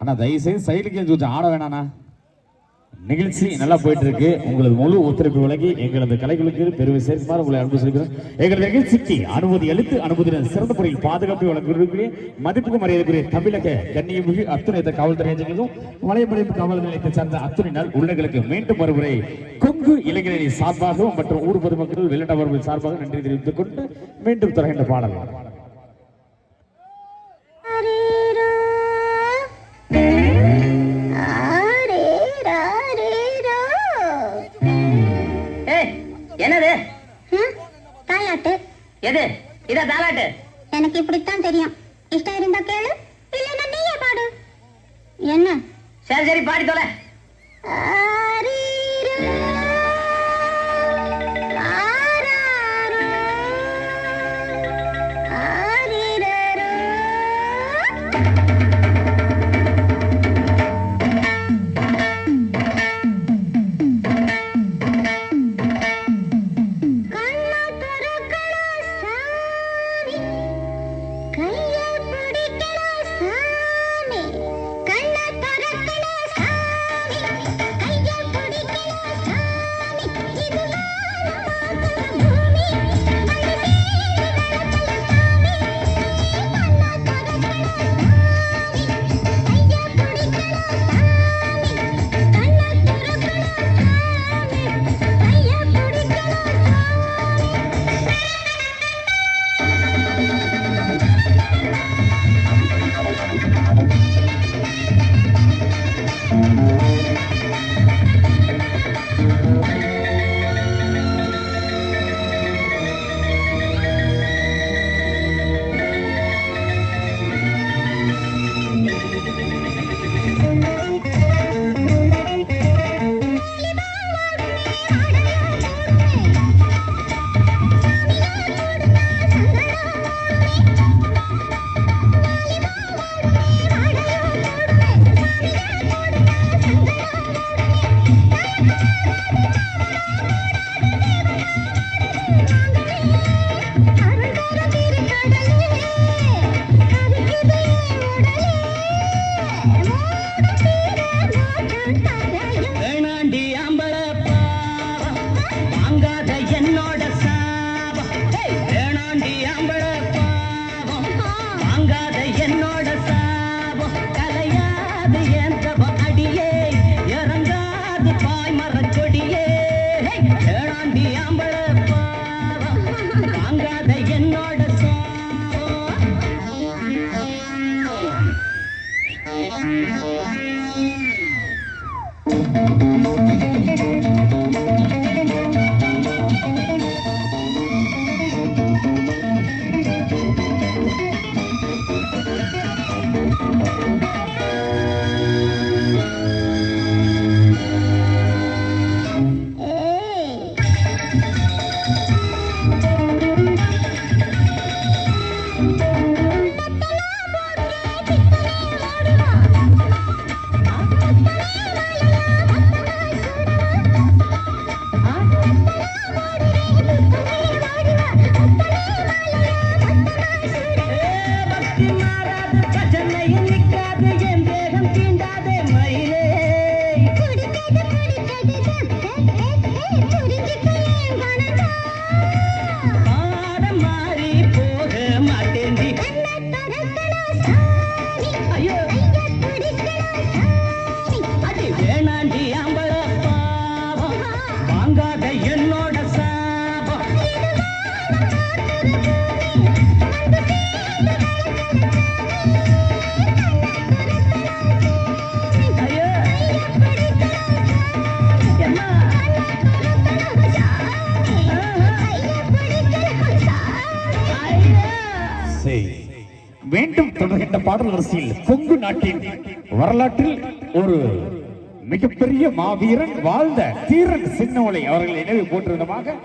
ஆனா தயவுசெய்து சைடுக்கு கொஞ்சம் ஆட வேணாண்ணா. நிகழ்ச்சி நல்லா போயிட்டு இருக்கு. உங்களது முழு ஒத்துழைப்பு வழங்கி எங்களது கலைகளுக்கு பெருமை சேர்க்குமாறு உங்களை அனுப்பி சொல்கிறோம். எங்களது நிகழ்ச்சிக்கு அனுமதி அளித்து அனுமதியுடன் சிறந்த முறையில் பாதுகாப்பு வழங்கக்கூடிய மதிப்புக்கு மரியாதைக்குரிய தமிழக கண்ணியமிகு அத்துணை காவல்துறை அதிகாரிகளும் வளையமடைப்பு காவல் நிலையத்தை சார்ந்த அத்துணை நாள் உள்ளங்களுக்கு மீண்டும் மறுமுறை கொங்கு இளைஞரணி சார்பாகவும் மற்றும் ஊர் பொதுமக்கள் வெளிநாட்டவர்கள் சார்பாக நன்றி தெரிவித்துக் கொண்டு மீண்டும் தொடர்கின்ற பாடல். என்னது தாலாட்டு? எது இத தாலாட்டு? எனக்கு இப்படித்தான் தெரியும். இஷ்டம் இருந்தா கேளு, இல்லைன்னா நீயே பாடு. என்ன? சரி சரி பாடி தொலை. மீண்டும் தொடர்கின்ற பாடல் வரிசையில் கொங்கு நாட்டின் வரலாற்றில் ஒரு மிகப்பெரிய மாவீரன் வாழ்ந்த தீரன் சின்னோலை அவர்கள் நினைவு போற்று விதமாக